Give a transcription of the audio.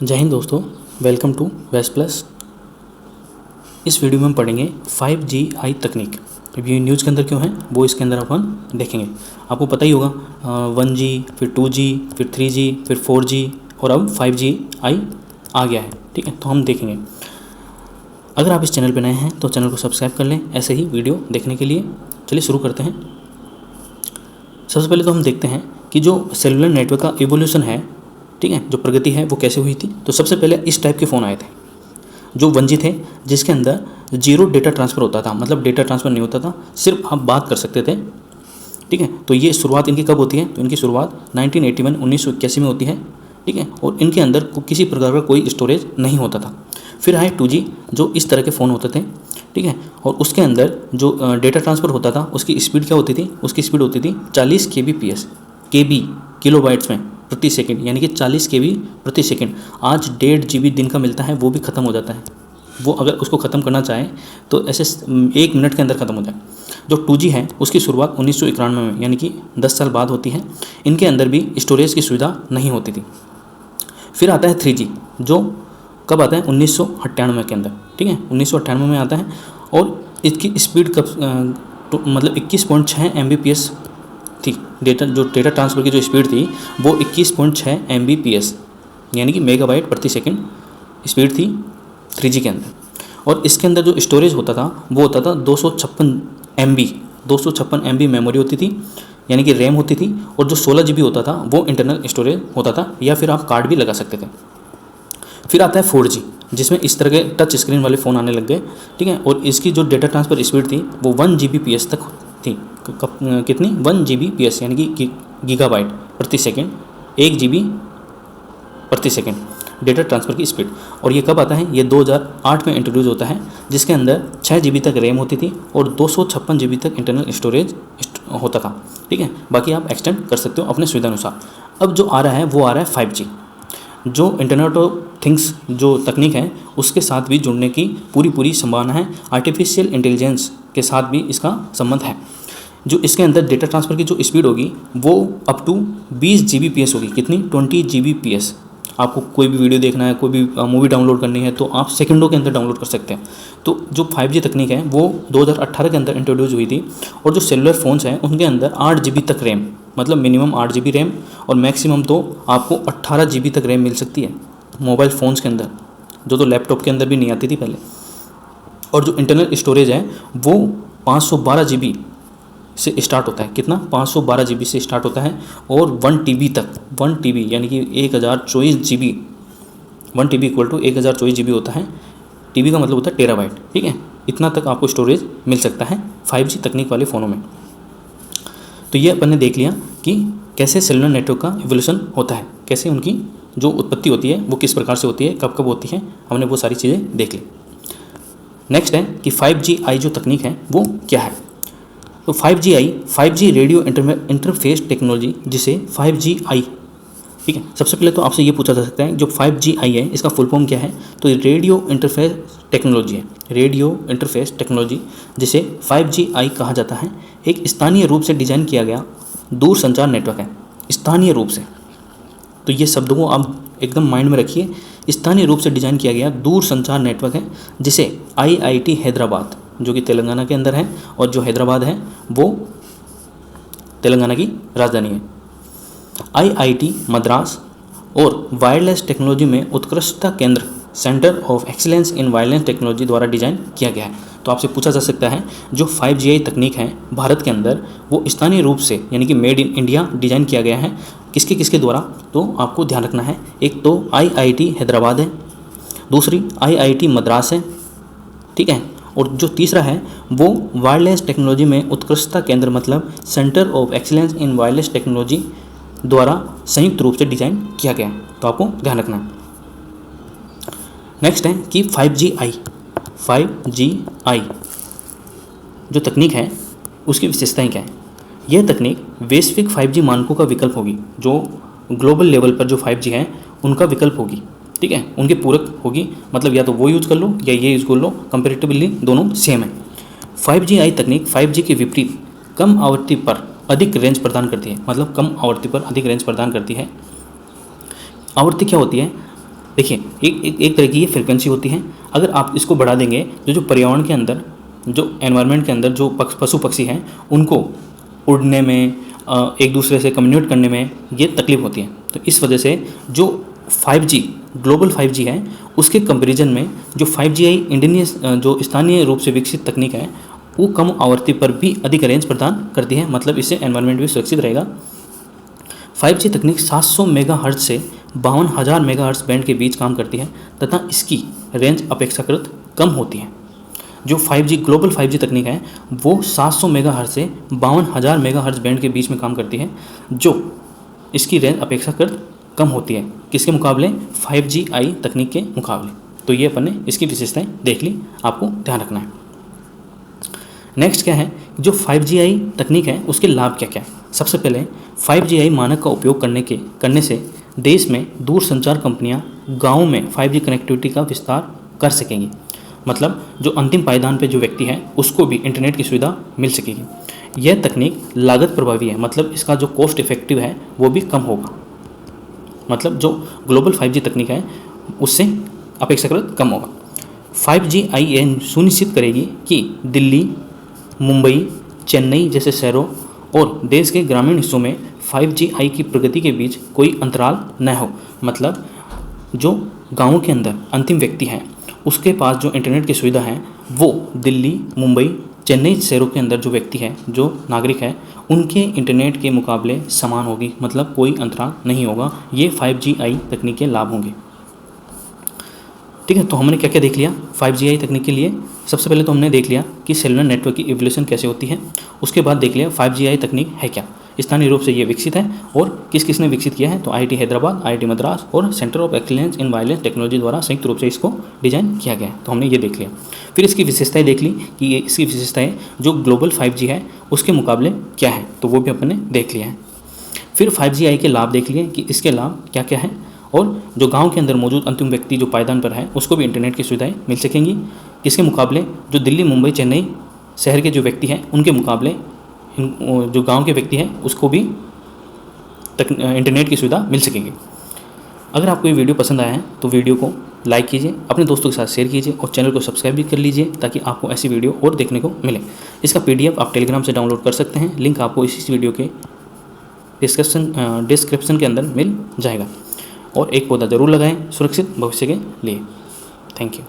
जय हिंद दोस्तों, welcome to waste plus. इस वीडियो में हम पढ़ेंगे 5G तकनीक। अब ये न्यूज़ के अंदर क्यों है वो इसके अंदर अपन देखेंगे। आपको पता ही होगा 1G, फिर 2G, फिर 3G, फिर 4G और अब 5G आ गया है। ठीक है, तो हम देखेंगे। अगर आप इस चैनल पर नए हैं तो चैनल को सब्सक्राइब कर लें ऐसे ही वीडियो देखने के लिए। चलिए शुरू करते हैं। सबसे पहले तो हम देखते हैं कि जो सेलुलर नेटवर्क का इवोल्यूशन है, ठीक है, जो प्रगति है वो कैसे हुई थी। तो सबसे पहले इस टाइप के फ़ोन आए थे जो 1G थे, जिसके अंदर जीरो डेटा ट्रांसफ़र होता था, मतलब डेटा ट्रांसफ़र नहीं होता था, सिर्फ आप बात कर सकते थे। ठीक है, तो ये शुरुआत इनकी कब होती है? तो इनकी शुरुआत 1981 में होती है। ठीक है, और इनके अंदर किसी प्रकार का कोई स्टोरेज नहीं होता था। फिर आए 2G, जो इस तरह के फ़ोन होते थे। ठीक है, और उसके अंदर जो डेटा ट्रांसफ़र होता था उसकी स्पीड क्या होती थी? उसकी स्पीड होती थी 40 kbps, किलोबाइट्स में प्रति सेकंड, यानी कि 40 kb प्रति सेकंड। आज 1.5 GB दिन का मिलता है, वो भी ख़त्म हो जाता है। वो अगर उसको ख़त्म करना चाहे तो ऐसे 1 मिनट के अंदर ख़त्म हो जाए। जो 2G है उसकी शुरुआत 1991 में, यानी कि 10 साल बाद होती है। इनके अंदर भी स्टोरेज की सुविधा नहीं होती थी। फिर आता है 3G, जो कब आता है? 1998 के अंदर। ठीक है, 1998 में आता है और इसकी स्पीड कब मतलब 21.6 Mbps थी। जो डेटा ट्रांसफ़र की जो स्पीड थी वो 21.6 Mbps, यानी कि मेगाबाइट प्रति सेकंड स्पीड थी 3G के अंदर। और इसके अंदर जो स्टोरेज होता था वो होता था 256 MB मेमोरी होती थी, यानी कि रैम होती थी। और जो 16 GB होता था वो इंटरनल स्टोरेज होता था, या फिर आप कार्ड भी लगा सकते थे। फिर आता है 4G, जिसमें इस तरह के टच स्क्रीन वाले फ़ोन आने लग गए। ठीक है, और इसकी जो डेटा ट्रांसफ़र स्पीड थी वो 1 Gbps तक थी। कितनी? 1 Gbps, यानी कि गीगाबाइट प्रति सेकंड, 1 GB प्रति सेकंड डेटा ट्रांसफ़र की स्पीड। और ये कब आता है? ये 2008 में इंट्रोड्यूस होता है, जिसके अंदर 6 GB तक रैम होती थी और 256 GB तक इंटरनल स्टोरेज होता था। ठीक है, बाकी आप एक्सटेंड कर सकते हो अपने सुविधा अनुसार। अब जो आ रहा है वो आ रहा है 5G, जो इंटरनेट ऑफ थिंग्स जो तकनीक है उसके साथ भी जुड़ने की पूरी संभावना है। आर्टिफिशियल इंटेलिजेंस के साथ भी इसका संबंध है। जो इसके अंदर डेटा ट्रांसफ़र की जो स्पीड होगी वो अप टू 20 Gbps होगी। कितनी? 20 Gbps। आपको कोई भी वीडियो देखना है, कोई भी मूवी डाउनलोड करनी है तो आप सेकंडों के अंदर डाउनलोड कर सकते हैं। तो जो 5G तकनीक है वो 2018 के अंदर इंट्रोड्यूस हुई थी। और जो सेलुलर फ़ोन्स हैं उनके अंदर 8 GB तक रैम, मतलब मिनिमम 8 GB रैम और मैक्सिमम तो आपको 18 GB तक रैम मिल सकती है मोबाइल फ़ोन्स के अंदर, जो तो लैपटॉप के अंदर भी नहीं आती थी पहले। और जो इंटरनल स्टोरेज है वो 512 GB से स्टार्ट होता है। कितना? 512 GB से स्टार्ट होता है और 1 TB तक, 1 TB यानी कि 1024 GB, 1 TB equal to 1024 GB होता है। TB का मतलब होता है टेराबाइट। ठीक है, इतना तक आपको स्टोरेज मिल सकता है 5G तकनीक वाले फ़ोनों में। तो ये अपन ने देख लिया कि कैसे सेलुलर नेटवर्क का इवोल्यूशन होता है, कैसे उनकी जो उत्पत्ति होती है वो किस प्रकार से होती है, कब कब होती है, हमने वो सारी चीज़ें देख ली। नेक्स्ट है कि 5G जो तकनीक है वो क्या है। तो 5G रेडियो इंटरफेस टेक्नोलॉजी, जिसे 5G। ठीक है, सबसे पहले तो आपसे ये पूछा जा सकता है जो 5G है इसका फुल फॉर्म क्या है? तो रेडियो इंटरफेस टेक्नोलॉजी है। रेडियो इंटरफेस टेक्नोलॉजी, जिसे 5G कहा जाता है, एक स्थानीय रूप से डिज़ाइन किया गया दूर संचार नेटवर्क है। स्थानीय रूप से, तो ये शब्दों को आप एकदम माइंड में रखिए। स्थानीय रूप से डिज़ाइन किया गया दूर संचार नेटवर्क है, जिसे IIT हैदराबाद, जो कि तेलंगाना के अंदर है, और जो हैदराबाद है वो तेलंगाना की राजधानी है, IIT मद्रास और वायरलेस टेक्नोलॉजी में उत्कृष्टता केंद्र, centre of excellence in wireless technology द्वारा डिज़ाइन किया गया है। तो आपसे पूछा जा सकता है जो 5G तकनीक है भारत के अंदर वो स्थानीय रूप से, यानी कि मेड इन इंडिया डिज़ाइन किया गया है। किसके द्वारा? तो आपको ध्यान रखना है, एक तो IIT हैदराबाद है, दूसरी IIT मद्रास है। ठीक है, और जो तीसरा है वो वायरलेस टेक्नोलॉजी में उत्कृष्टता केंद्र, मतलब centre of excellence in wireless technology द्वारा संयुक्त रूप से डिज़ाइन किया गया है। तो आपको ध्यान रखना है। नेक्स्ट है कि 5G जो तकनीक है उसकी विशेषताएं क्या है। यह तकनीक वैश्विक 5G मानकों का विकल्प होगी। जो ग्लोबल लेवल पर जो 5G है उनका विकल्प होगी। ठीक है, उनके पूरक होगी, मतलब या तो वो यूज़ कर लो या ये यूज़ कर लो, कंपेरेटिवली दोनों सेम है। 5G तकनीक 5G के विपरीत कम आवृत्ति पर अधिक रेंज प्रदान करती है, मतलब कम आवृत्ति पर अधिक रेंज प्रदान करती है। आवृत्ति क्या होती है? देखिए एक तरह की ये फ्रिक्वेंसी होती है। अगर आप इसको बढ़ा देंगे जो पर्यावरण के अंदर, जो एनवायरनमेंट के अंदर जो पशु पक्षी हैं उनको उड़ने में, एक दूसरे से कम्युनिकेट करने में ये तकलीफ होती है। तो इस वजह से जो 5G ग्लोबल 5G है उसके कंपैरिजन में जो 5GI इंडियन जो स्थानीय रूप से विकसित तकनीक है वो कम आवृत्ति पर भी अधिक रेंज प्रदान करती है, मतलब इससे एनवायरनमेंट भी सुरक्षित रहेगा। 5G तकनीक 700 मेगाहर्ट्ज से 52,000 मेगाहर्ट्ज बैंड के बीच काम करती है तथा इसकी रेंज अपेक्षाकृत कम होती है। जो 5G ग्लोबल 5G तकनीक है वो 700 मेगाहर्ट्ज से 52,000 मेगाहर्ट्ज बैंड के बीच में काम करती है, जो इसकी रेंज अपेक्षाकृत कम होती है किसके मुकाबले, 5GI तकनीक के मुकाबले। तो ये अपन ने इसकी विशेषताएं देख ली, आपको ध्यान रखना है। नेक्स्ट क्या है, जो 5GI तकनीक है उसके लाभ क्या क्या है। सबसे पहले 5GI मानक का उपयोग करने से देश में दूरसंचार कंपनियां गाँव में 5G कनेक्टिविटी का विस्तार कर सकेंगी, मतलब जो अंतिम पायदान पे जो व्यक्ति है उसको भी इंटरनेट की सुविधा मिल सकेगी। यह तकनीक लागत प्रभावी है, मतलब इसका जो कॉस्ट इफेक्टिव है वो भी कम होगा, मतलब जो ग्लोबल 5G तकनीक है उससे अपेक्षाकृत कम होगा। 5GI सुनिश्चित करेगी कि दिल्ली, मुंबई, चेन्नई जैसे शहरों और देश के ग्रामीण हिस्सों में 5GI की प्रगति के बीच कोई अंतराल न हो, मतलब जो गाँव के अंदर अंतिम व्यक्ति है उसके पास जो इंटरनेट की सुविधा है वो दिल्ली, मुंबई, चेन्नई शहरों के अंदर जो व्यक्ति है, जो नागरिक है, उनके इंटरनेट के मुकाबले समान होगी, मतलब कोई अंतराल नहीं होगा। ये 5GI तकनीक के लाभ होंगे। ठीक है, तो हमने क्या क्या देख लिया 5GI तकनीक के लिए। सबसे पहले तो हमने देख लिया कि सेलुलर नेटवर्क की इवोल्यूशन कैसे होती है, उसके बाद देख लिया 5GI तकनीक है क्या, स्थानीय रूप से ये विकसित है और किस किसने विकसित किया है, तो IIT हैदराबाद, IIT मद्रास और centre of excellence in wireless technology द्वारा संयुक्त रूप से इसको डिजाइन किया गया है। तो हमने ये देख लिया। फिर इसकी विशेषताएं देख ली कि ये इसकी विशेषताएं जो ग्लोबल 5G है उसके मुकाबले क्या है, तो वो भी अपन ने देख लिया है। फिर 5GI के लाभ देख लिए कि इसके लाभ क्या क्या है, और जो गांव के अंदर मौजूद अंतिम व्यक्ति जो पायदान पर है उसको भी इंटरनेट की सुविधाएं मिल सकेंगी, इसके मुकाबले जो दिल्ली, मुंबई, चेन्नई शहर के जो व्यक्ति हैं उनके मुकाबले जो गांव के व्यक्ति हैं उसको भी इंटरनेट की सुविधा मिल सकेगी। अगर आपको ये वीडियो पसंद आया है तो वीडियो को लाइक कीजिए, अपने दोस्तों के साथ शेयर कीजिए और चैनल को सब्सक्राइब भी कर लीजिए ताकि आपको ऐसी वीडियो और देखने को मिले। इसका PDF आप टेलीग्राम से डाउनलोड कर सकते हैं, लिंक आपको इसी वीडियो के डिस्क्रिप्शन के अंदर मिल जाएगा। और एक पौधा ज़रूर लगाएं सुरक्षित भविष्य के लिए। Thank you.